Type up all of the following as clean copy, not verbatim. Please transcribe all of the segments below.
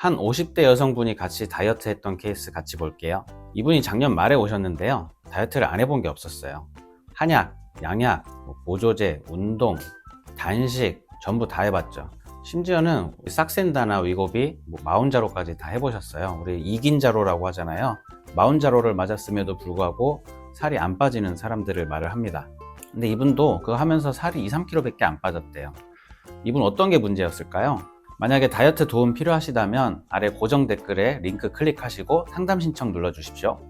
한 50대 여성분이 같이 다이어트 했던 케이스 같이 볼게요. 이분이 작년 말에 오셨는데요. 다이어트를 안 해본 게 없었어요. 한약, 양약, 보조제, 운동, 단식 전부 다 해봤죠. 심지어는 싹센다나 위고비, 마운자로까지 다 해보셨어요. 우리 이긴자로라고 하잖아요. 마운자로를 맞았음에도 불구하고 살이 안 빠지는 사람들을 말을 합니다. 근데 이분도 그거 하면서 살이 2, 3kg 밖에 안 빠졌대요. 이분 어떤 게 문제였을까요? 만약에 다이어트 도움 필요하시다면 아래 고정 댓글에 링크 클릭하시고 상담 신청 눌러주십시오.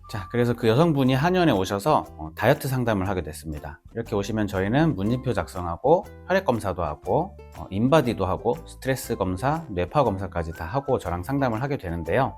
자, 그래서 그 여성분이 한의원에 오셔서 다이어트 상담을 하게 됐습니다. 이렇게 오시면 저희는 문진표 작성하고 혈액 검사도 하고 인바디도 하고 스트레스 검사, 뇌파 검사까지 다 하고 저랑 상담을 하게 되는데요.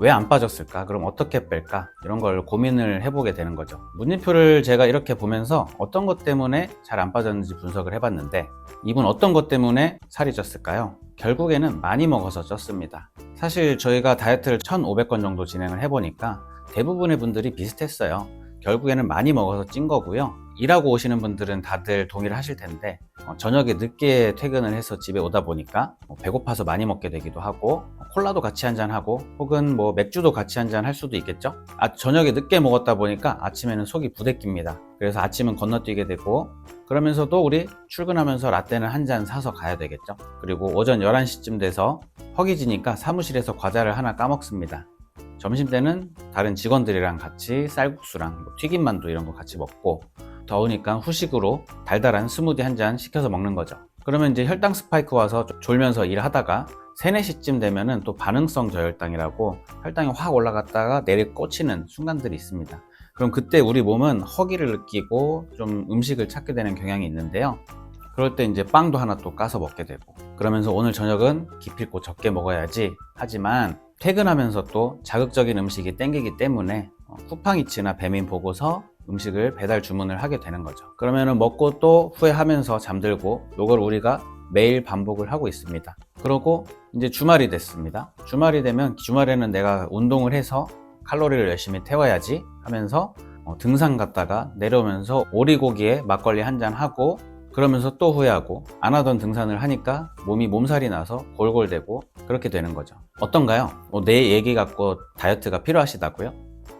왜 안 빠졌을까? 그럼 어떻게 뺄까? 이런 걸 고민을 해보게 되는 거죠. 문진표를 제가 이렇게 보면서 어떤 것 때문에 잘 안 빠졌는지 분석을 해봤는데 이분 어떤 것 때문에 살이 쪘을까요? 결국에는 많이 먹어서 쪘습니다. 사실 저희가 다이어트를 1,500건 정도 진행을 해보니까 대부분의 분들이 비슷했어요. 결국에는 많이 먹어서 찐 거고요. 일하고 오시는 분들은 다들 동의를 하실 텐데 저녁에 늦게 퇴근을 해서 집에 오다 보니까 배고파서 많이 먹게 되기도 하고 콜라도 같이 한잔하고 혹은 맥주도 같이 한잔 할 수도 있겠죠. 저녁에 늦게 먹었다 보니까 아침에는 속이 부대낍니다. 그래서 아침은 건너뛰게 되고 그러면서도 우리 출근하면서 라떼는 한 잔 사서 가야 되겠죠. 그리고 오전 11시쯤 돼서 허기지니까 사무실에서 과자를 하나 까먹습니다. 점심때는 다른 직원들이랑 같이 쌀국수랑 튀김만두 이런 거 같이 먹고 더우니까 후식으로 달달한 스무디 한 잔 시켜서 먹는 거죠. 그러면 이제 혈당 스파이크 와서 졸면서 일하다가 3, 4시쯤 되면은 또 반응성 저혈당이라고 혈당이 확 올라갔다가 내리 꽂히는 순간들이 있습니다. 그럼 그때 우리 몸은 허기를 느끼고 좀 음식을 찾게 되는 경향이 있는데요. 그럴 때 이제 빵도 하나 또 까서 먹게 되고 그러면서 오늘 저녁은 기필코 적게 먹어야지 하지만 퇴근하면서 또 자극적인 음식이 땡기기 때문에 쿠팡이츠나 배민 보고서 음식을 배달 주문을 하게 되는 거죠. 그러면은 먹고 또 후회하면서 잠들고 이걸 우리가 매일 반복을 하고 있습니다. 그러고 이제 주말이 됐습니다. 주말이 되면 주말에는 내가 운동을 해서 칼로리를 열심히 태워야지 하면서 등산 갔다가 내려오면서 오리고기에 막걸리 한 잔 하고 그러면서 또 후회하고 안 하던 등산을 하니까 몸이 몸살이 나서 골골대고 그렇게 되는 거죠. 어떤가요? 내 얘기 갖고 다이어트가 필요하시다고요?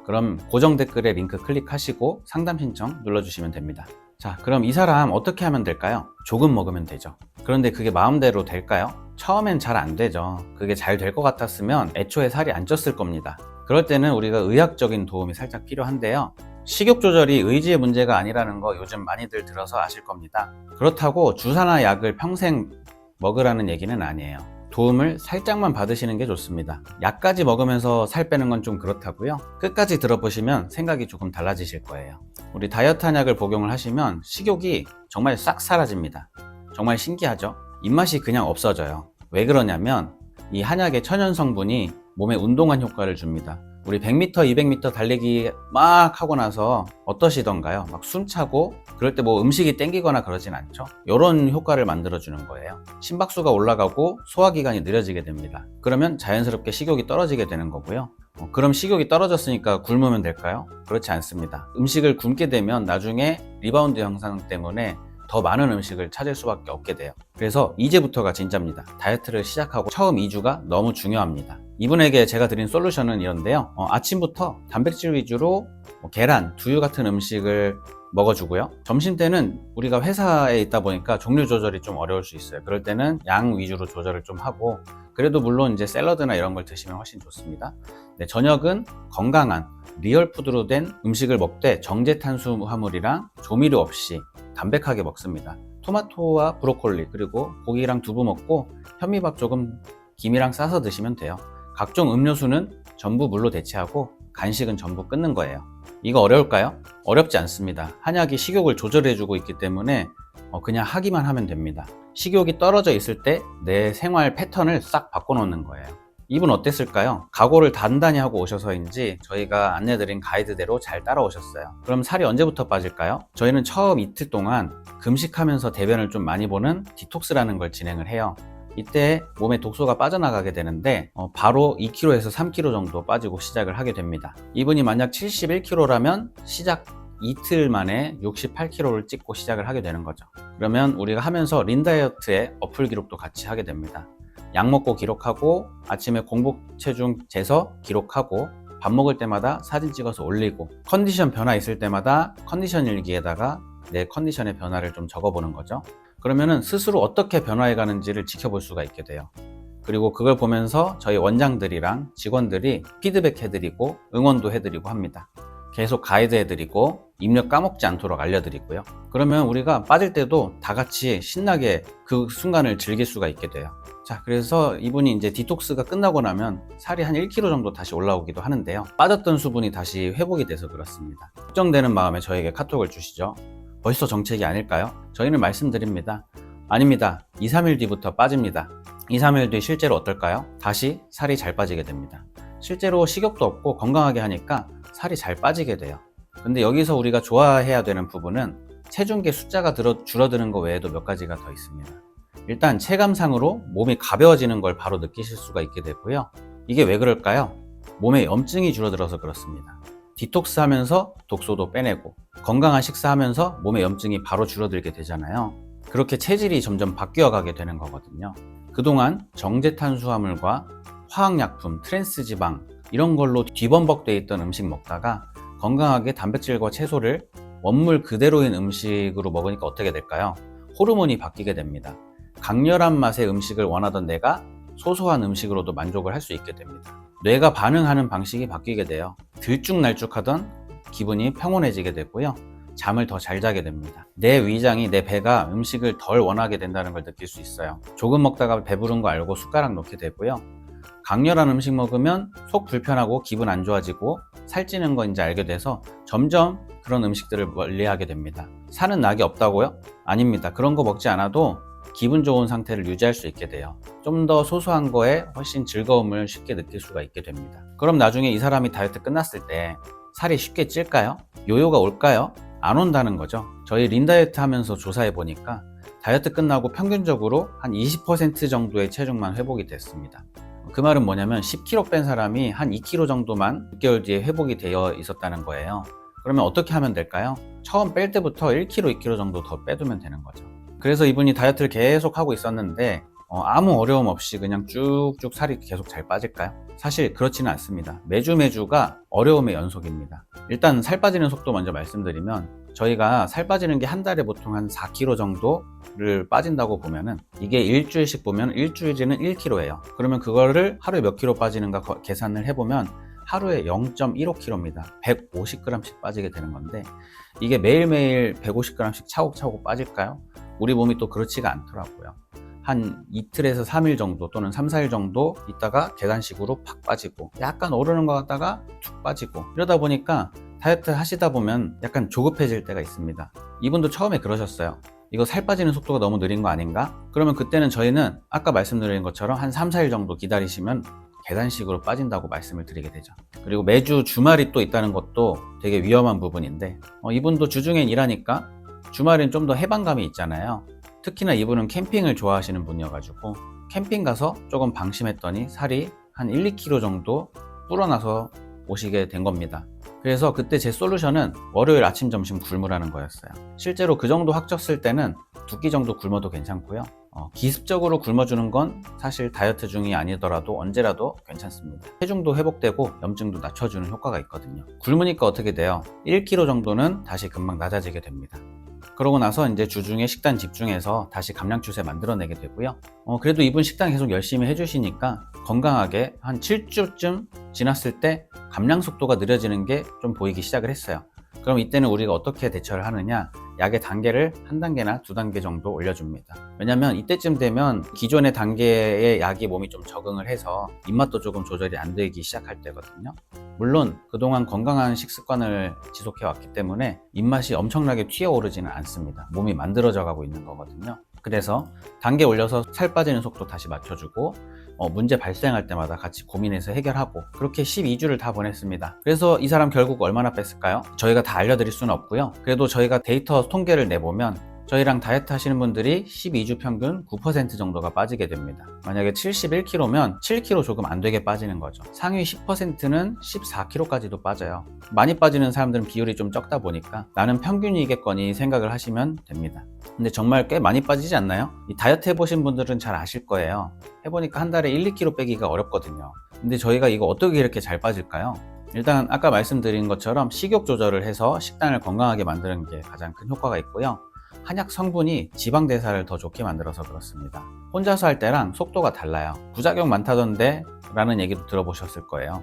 그럼 고정 댓글에 링크 클릭하시고 상담 신청 눌러주시면 됩니다. 자, 그럼 이 사람 어떻게 하면 될까요? 조금 먹으면 되죠. 그런데 그게 마음대로 될까요? 처음엔 잘 안 되죠. 그게 잘 될 것 같았으면 애초에 살이 안 쪘을 겁니다. 그럴 때는 우리가 의학적인 도움이 살짝 필요한데요. 식욕 조절이 의지의 문제가 아니라는 거 요즘 많이들 들어서 아실 겁니다. 그렇다고 주사나 약을 평생 먹으라는 얘기는 아니에요. 도움을 살짝만 받으시는 게 좋습니다. 약까지 먹으면서 살 빼는 건 좀 그렇다고요. 끝까지 들어보시면 생각이 조금 달라지실 거예요. 우리 다이어트 한약을 복용을 하시면 식욕이 정말 싹 사라집니다. 정말 신기하죠? 입맛이 그냥 없어져요. 왜 그러냐면 이 한약의 천연 성분이 몸에 운동한 효과를 줍니다. 우리 100m, 200m 달리기 막 하고 나서 어떠시던가요? 막 숨차고 그럴 때 음식이 땡기거나 그러진 않죠. 이런 효과를 만들어주는 거예요. 심박수가 올라가고 소화기관이 느려지게 됩니다. 그러면 자연스럽게 식욕이 떨어지게 되는 거고요. 그럼 식욕이 떨어졌으니까 굶으면 될까요? 그렇지 않습니다. 음식을 굶게 되면 나중에 리바운드 현상 때문에 더 많은 음식을 찾을 수밖에 없게 돼요. 그래서 이제부터가 진짜입니다. 다이어트를 시작하고 처음 2주가 너무 중요합니다. 이분에게 제가 드린 솔루션은 이런데요. 아침부터 단백질 위주로 계란, 두유 같은 음식을 먹어주고요. 점심때는 우리가 회사에 있다 보니까 종류 조절이 좀 어려울 수 있어요. 그럴 때는 양 위주로 조절을 좀 하고 그래도 물론 이제 샐러드나 이런 걸 드시면 훨씬 좋습니다. 네, 저녁은 건강한 리얼푸드로 된 음식을 먹되 정제 탄수화물이랑 조미료 없이 담백하게 먹습니다. 토마토와 브로콜리 그리고 고기랑 두부 먹고 현미밥 조금 김이랑 싸서 드시면 돼요. 각종 음료수는 전부 물로 대체하고 간식은 전부 끊는 거예요. 이거 어려울까요? 어렵지 않습니다. 한약이 식욕을 조절해주고 있기 때문에 그냥 하기만 하면 됩니다. 식욕이 떨어져 있을 때 내 생활 패턴을 싹 바꿔놓는 거예요. 이분 어땠을까요? 각오를 단단히 하고 오셔서인지 저희가 안내드린 가이드대로 잘 따라오셨어요. 그럼 살이 언제부터 빠질까요? 저희는 처음 이틀 동안 금식하면서 대변을 좀 많이 보는 디톡스라는 걸 진행을 해요. 이때 몸에 독소가 빠져나가게 되는데 바로 2kg에서 3kg 정도 빠지고 시작을 하게 됩니다. 이분이 만약 71kg라면 시작 이틀 만에 68kg를 찍고 시작을 하게 되는 거죠. 그러면 우리가 하면서 린 다이어트의 어플 기록도 같이 하게 됩니다. 약 먹고 기록하고 아침에 공복 체중 재서 기록하고 밥 먹을 때마다 사진 찍어서 올리고 컨디션 변화 있을 때마다 컨디션 일기에다가 내 컨디션의 변화를 좀 적어보는 거죠. 그러면은 스스로 어떻게 변화해 가는지를 지켜볼 수가 있게 돼요. 그리고 그걸 보면서 저희 원장들이랑 직원들이 피드백 해드리고 응원도 해드리고 합니다. 계속 가이드 해드리고 입력 까먹지 않도록 알려드리고요. 그러면 우리가 빠질 때도 다 같이 신나게 그 순간을 즐길 수가 있게 돼요. 자, 그래서 이분이 이제 디톡스가 끝나고 나면 살이 한 1kg 정도 다시 올라오기도 하는데요. 빠졌던 수분이 다시 회복이 돼서 그렇습니다. 걱정되는 마음에 저에게 카톡을 주시죠. 벌써 정책이 아닐까요? 저희는 말씀드립니다. 아닙니다. 2, 3일 뒤부터 빠집니다. 2, 3일 뒤 실제로 어떨까요? 다시 살이 잘 빠지게 됩니다. 실제로 식욕도 없고 건강하게 하니까 살이 잘 빠지게 돼요. 근데 여기서 우리가 좋아해야 되는 부분은 체중계 숫자가 줄어드는 것 외에도 몇 가지가 더 있습니다. 일단 체감상으로 몸이 가벼워지는 걸 바로 느끼실 수가 있게 되고요. 이게 왜 그럴까요? 몸에 염증이 줄어들어서 그렇습니다. 디톡스 하면서 독소도 빼내고 건강한 식사하면서 몸의 염증이 바로 줄어들게 되잖아요. 그렇게 체질이 점점 바뀌어 가게 되는 거거든요. 그동안 정제탄수화물과 화학약품, 트랜스지방 이런 걸로 뒤범벅되어 있던 음식 먹다가 건강하게 단백질과 채소를 원물 그대로인 음식으로 먹으니까 어떻게 될까요? 호르몬이 바뀌게 됩니다. 강렬한 맛의 음식을 원하던 뇌가 소소한 음식으로도 만족을 할 수 있게 됩니다. 뇌가 반응하는 방식이 바뀌게 돼요. 들쭉날쭉하던 기분이 평온해지게 되고요. 잠을 더 잘 자게 됩니다. 내 위장이, 내 배가 음식을 덜 원하게 된다는 걸 느낄 수 있어요. 조금 먹다가 배부른 거 알고 숟가락 놓게 되고요. 강렬한 음식 먹으면 속 불편하고 기분 안 좋아지고 살찌는 거 이제 알게 돼서 점점 그런 음식들을 멀리하게 됩니다. 살은 낙이 없다고요? 아닙니다. 그런 거 먹지 않아도 기분 좋은 상태를 유지할 수 있게 돼요. 좀 더 소소한 거에 훨씬 즐거움을 쉽게 느낄 수가 있게 됩니다. 그럼 나중에 이 사람이 다이어트 끝났을 때 살이 쉽게 찔까요? 요요가 올까요? 안 온다는 거죠. 저희 린다이어트 하면서 조사해 보니까 다이어트 끝나고 평균적으로 한 20% 정도의 체중만 회복이 됐습니다. 그 말은 뭐냐면 10kg 뺀 사람이 한 2kg 정도만 6개월 뒤에 회복이 되어 있었다는 거예요. 그러면 어떻게 하면 될까요? 처음 뺄 때부터 1kg, 2kg 정도 더 빼두면 되는 거죠. 그래서 이분이 다이어트를 계속 하고 있었는데 아무 어려움 없이 그냥 쭉쭉 살이 계속 잘 빠질까요? 사실 그렇지는 않습니다. 매주가 어려움의 연속입니다. 일단 살 빠지는 속도 먼저 말씀드리면 저희가 살 빠지는 게 한 달에 보통 한 4kg 정도를 빠진다고 보면은 이게 일주일씩 보면 일주일치는 1kg예요. 그러면 그거를 하루에 몇 킬로 빠지는가 계산을 해보면 하루에 0.15kg입니다. 150g씩 빠지게 되는 건데 이게 매일매일 150g씩 차곡차곡 빠질까요? 우리 몸이 또 그렇지가 않더라고요. 한 이틀에서 3일 정도 또는 3, 4일 정도 있다가 계단식으로 팍 빠지고 약간 오르는 것 같다가 툭 빠지고 이러다 보니까 다이어트 하시다 보면 약간 조급해질 때가 있습니다. 이분도 처음에 그러셨어요. 이거 살 빠지는 속도가 너무 느린 거 아닌가? 그러면 그때는 저희는 아까 말씀드린 것처럼 한 3, 4일 정도 기다리시면 계단식으로 빠진다고 말씀을 드리게 되죠. 그리고 매주 주말이 또 있다는 것도 되게 위험한 부분인데 이분도 주중엔 일하니까 주말엔 좀 더 해방감이 있잖아요. 특히나 이분은 캠핑을 좋아하시는 분이어가지고 캠핑 가서 조금 방심했더니 살이 한 1, 2kg 정도 불어나서 오시게 된 겁니다. 그래서 그때 제 솔루션은 월요일 아침 점심 굶으라는 거였어요. 실제로 그 정도 확 쪘을 때는 2끼 정도 굶어도 괜찮고요. 기습적으로 굶어주는 건 사실 다이어트 중이 아니더라도 언제라도 괜찮습니다. 체중도 회복되고 염증도 낮춰주는 효과가 있거든요. 굶으니까 어떻게 돼요? 1kg 정도는 다시 금방 낮아지게 됩니다. 그러고 나서 이제 주중에 식단 집중해서 다시 감량 추세 만들어내게 되고요. 그래도 이분 식단 계속 열심히 해주시니까 건강하게 한 7주쯤 지났을 때 감량 속도가 느려지는 게 좀 보이기 시작을 했어요. 그럼 이때는 우리가 어떻게 대처를 하느냐? 약의 단계를 한 단계나 두 단계 정도 올려줍니다. 왜냐면 이때쯤 되면 기존의 단계의 약이 몸이 좀 적응을 해서 입맛도 조금 조절이 안 되기 시작할 때거든요. 물론 그동안 건강한 식습관을 지속해 왔기 때문에 입맛이 엄청나게 튀어오르지는 않습니다. 몸이 만들어져 가고 있는 거거든요. 그래서 단계 올려서 살 빠지는 속도 다시 맞춰주고 문제 발생할 때마다 같이 고민해서 해결하고 그렇게 12주를 다 보냈습니다. 그래서 이 사람 결국 얼마나 뺐을까요? 저희가 다 알려드릴 수는 없고요. 그래도 저희가 데이터 통계를 내보면 저희랑 다이어트 하시는 분들이 12주 평균 9% 정도가 빠지게 됩니다. 만약에 71kg면 7kg 조금 안 되게 빠지는 거죠. 상위 10%는 14kg까지도 빠져요. 많이 빠지는 사람들은 비율이 좀 적다 보니까 나는 평균이겠거니 생각을 하시면 됩니다. 근데 정말 꽤 많이 빠지지 않나요? 이 다이어트 해보신 분들은 잘 아실 거예요. 해보니까 한 달에 1, 2kg 빼기가 어렵거든요. 근데 저희가 이거 어떻게 이렇게 잘 빠질까요? 일단 아까 말씀드린 것처럼 식욕 조절을 해서 식단을 건강하게 만드는 게 가장 큰 효과가 있고요. 한약 성분이 지방 대사를 더 좋게 만들어서 그렇습니다. 혼자서 할 때랑 속도가 달라요. 부작용 많다던데 라는 얘기도 들어보셨을 거예요.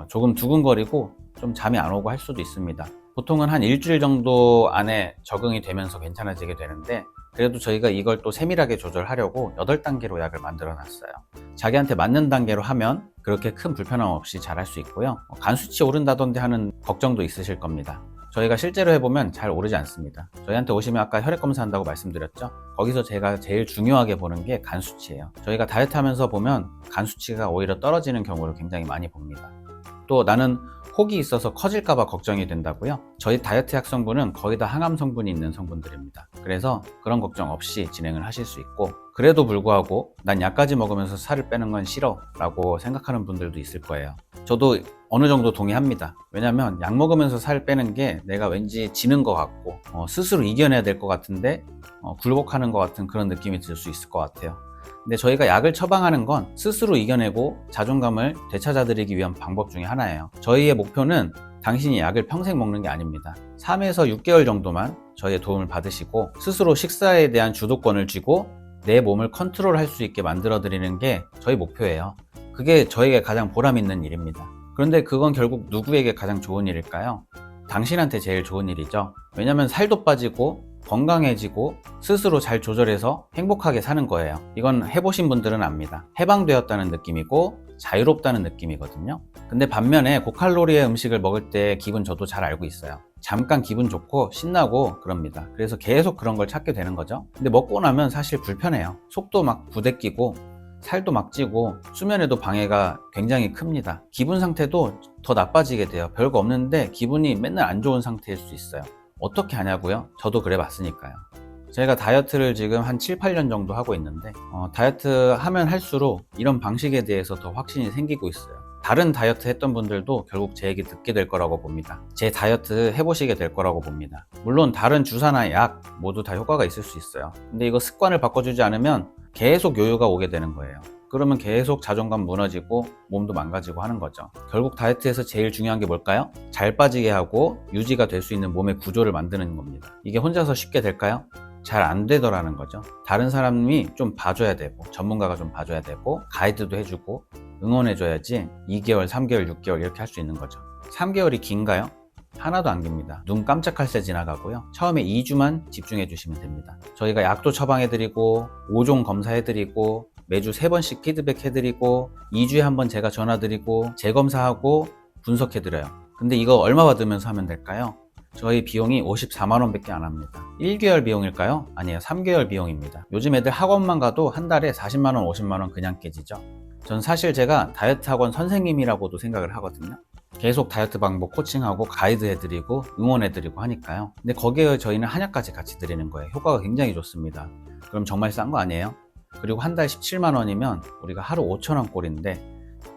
조금 두근거리고 좀 잠이 안 오고 할 수도 있습니다. 보통은 한 일주일 정도 안에 적응이 되면서 괜찮아지게 되는데, 그래도 저희가 이걸 또 세밀하게 조절하려고 8단계로 약을 만들어 놨어요. 자기한테 맞는 단계로 하면 그렇게 큰 불편함 없이 잘 할 수 있고요. 간 수치 오른다던데 하는 걱정도 있으실 겁니다. 저희가 실제로 해보면 잘 오르지 않습니다. 저희한테 오시면 아까 혈액 검사한다고 말씀드렸죠. 거기서 제가 제일 중요하게 보는 게 간 수치예요. 저희가 다이어트 하면서 보면 간 수치가 오히려 떨어지는 경우를 굉장히 많이 봅니다. 또 나는 혹이 있어서 커질까봐 걱정이 된다고요? 저희 다이어트 약 성분은 거의 다 항암 성분이 있는 성분들입니다. 그래서 그런 걱정 없이 진행을 하실 수 있고, 그래도 불구하고 난 약까지 먹으면서 살을 빼는 건 싫어 라고 생각하는 분들도 있을 거예요. 저도 어느 정도 동의합니다. 왜냐면 약 먹으면서 살 빼는 게 내가 왠지 지는 것 같고 스스로 이겨내야 될 것 같은데 굴복하는 것 같은 그런 느낌이 들 수 있을 것 같아요. 근데 저희가 약을 처방하는 건 스스로 이겨내고 자존감을 되찾아드리기 위한 방법 중에 하나예요. 저희의 목표는 당신이 약을 평생 먹는 게 아닙니다. 3에서 6개월 정도만 저희의 도움을 받으시고 스스로 식사에 대한 주도권을 쥐고 내 몸을 컨트롤할 수 있게 만들어드리는 게 저희 목표예요. 그게 저에게 가장 보람 있는 일입니다. 그런데 그건 결국 누구에게 가장 좋은 일일까요? 당신한테 제일 좋은 일이죠. 왜냐면 살도 빠지고 건강해지고 스스로 잘 조절해서 행복하게 사는 거예요. 이건 해보신 분들은 압니다. 해방되었다는 느낌이고 자유롭다는 느낌이거든요. 근데 반면에 고칼로리의 음식을 먹을 때 기분 저도 잘 알고 있어요. 잠깐 기분 좋고 신나고 그럽니다. 그래서 계속 그런 걸 찾게 되는 거죠. 근데 먹고 나면 사실 불편해요. 속도 막 부대끼고 살도 막 찌고 수면에도 방해가 굉장히 큽니다. 기분 상태도 더 나빠지게 돼요. 별거 없는데 기분이 맨날 안 좋은 상태일 수 있어요. 어떻게 하냐고요? 저도 그래 봤으니까요. 제가 다이어트를 지금 한 7, 8년 정도 하고 있는데 다이어트 하면 할수록 이런 방식에 대해서 더 확신이 생기고 있어요. 다른 다이어트 했던 분들도 결국 제 얘기 듣게 될 거라고 봅니다. 제 다이어트 해보시게 될 거라고 봅니다. 물론 다른 주사나 약 모두 다 효과가 있을 수 있어요. 근데 이거 습관을 바꿔주지 않으면 계속 요요가 오게 되는 거예요. 그러면 계속 자존감 무너지고 몸도 망가지고 하는 거죠. 결국 다이어트에서 제일 중요한 게 뭘까요? 잘 빠지게 하고 유지가 될 수 있는 몸의 구조를 만드는 겁니다. 이게 혼자서 쉽게 될까요? 잘 안 되더라는 거죠. 다른 사람이 좀 봐줘야 되고 전문가가 좀 봐줘야 되고 가이드도 해주고 응원해줘야지 2개월, 3개월, 6개월 이렇게 할 수 있는 거죠. 3개월이 긴가요? 하나도 안 깁니다. 눈 깜짝할 새 지나가고요. 처음에 2주만 집중해 주시면 됩니다. 저희가 약도 처방해드리고 5종 검사해드리고 매주 3번씩 피드백 해드리고 2주에 한 번 제가 전화드리고 재검사하고 분석해드려요. 근데 이거 얼마 받으면서 하면 될까요? 저희 비용이 54만원 밖에 안 합니다. 1개월 비용일까요? 아니에요. 3개월 비용입니다. 요즘 애들 학원만 가도 한 달에 40만원, 50만원 그냥 깨지죠. 전 사실 제가 다이어트 학원 선생님이라고도 생각을 하거든요. 계속 다이어트 방법 코칭하고 가이드 해드리고 응원해드리고 하니까요. 근데 거기에 저희는 한약까지 같이 드리는 거예요. 효과가 굉장히 좋습니다. 그럼 정말 싼 거 아니에요? 그리고 한 달 17만원이면 우리가 하루 5천원 꼴인데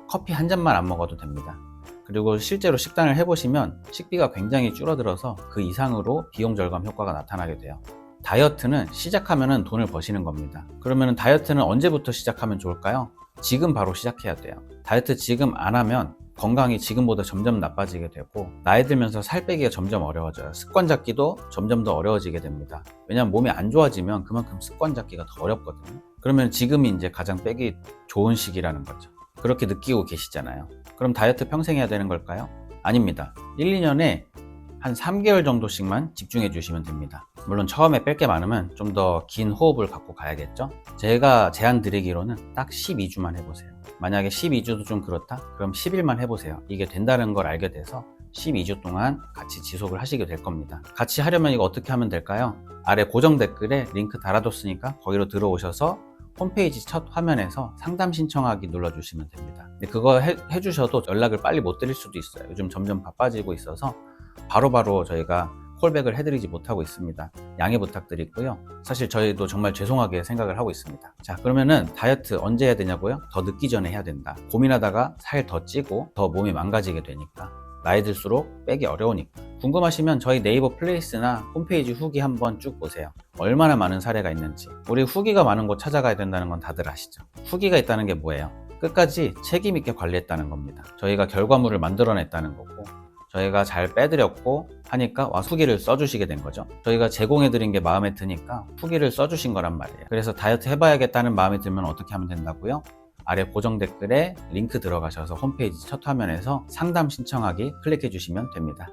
커피 한 잔만 안 먹어도 됩니다. 그리고 실제로 식단을 해보시면 식비가 굉장히 줄어들어서 그 이상으로 비용 절감 효과가 나타나게 돼요. 다이어트는 시작하면 돈을 버시는 겁니다. 그러면 다이어트는 언제부터 시작하면 좋을까요? 지금 바로 시작해야 돼요. 다이어트 지금 안 하면 건강이 지금보다 점점 나빠지게 되고 나이 들면서 살 빼기가 점점 어려워져요. 습관 잡기도 점점 더 어려워지게 됩니다. 왜냐하면 몸이 안 좋아지면 그만큼 습관 잡기가 더 어렵거든요. 그러면 지금이 이제 가장 빼기 좋은 시기라는 거죠. 그렇게 느끼고 계시잖아요. 그럼 다이어트 평생 해야 되는 걸까요? 아닙니다. 1, 2년에 한 3개월 정도씩만 집중해 주시면 됩니다. 물론 처음에 뺄 게 많으면 좀 더 긴 호흡을 갖고 가야겠죠. 제가 제안 드리기로는 딱 12주만 해보세요. 만약에 12주도 좀 그렇다? 그럼 10일만 해보세요. 이게 된다는 걸 알게 돼서 12주 동안 같이 지속을 하시게 될 겁니다. 같이 하려면 이거 어떻게 하면 될까요? 아래 고정 댓글에 링크 달아뒀으니까 거기로 들어오셔서 홈페이지 첫 화면에서 상담 신청하기 눌러주시면 됩니다. 근데 그거 해주셔도 연락을 빨리 못 드릴 수도 있어요. 요즘 점점 바빠지고 있어서 바로바로 저희가 콜백을 해드리지 못하고 있습니다. 양해 부탁드리고요. 사실 저희도 정말 죄송하게 생각을 하고 있습니다. 자, 그러면은 다이어트 언제 해야 되냐고요? 더 늦기 전에 해야 된다. 고민하다가 살 더 찌고 더 몸이 망가지게 되니까. 나이 들수록 빼기 어려우니까. 궁금하시면 저희 네이버 플레이스나 홈페이지 후기 한번 쭉 보세요. 얼마나 많은 사례가 있는지. 우리 후기가 많은 곳 찾아가야 된다는 건 다들 아시죠? 후기가 있다는 게 뭐예요? 끝까지 책임 있게 관리했다는 겁니다. 저희가 결과물을 만들어냈다는 거고, 저희가 잘 빼드렸고 하니까 후기를 써주시게 된 거죠. 저희가 제공해드린 게 마음에 드니까 후기를 써주신 거란 말이에요. 그래서 다이어트 해봐야겠다는 마음이 들면 어떻게 하면 된다고요? 아래 고정 댓글에 링크 들어가셔서 홈페이지 첫 화면에서 상담 신청하기 클릭해 주시면 됩니다.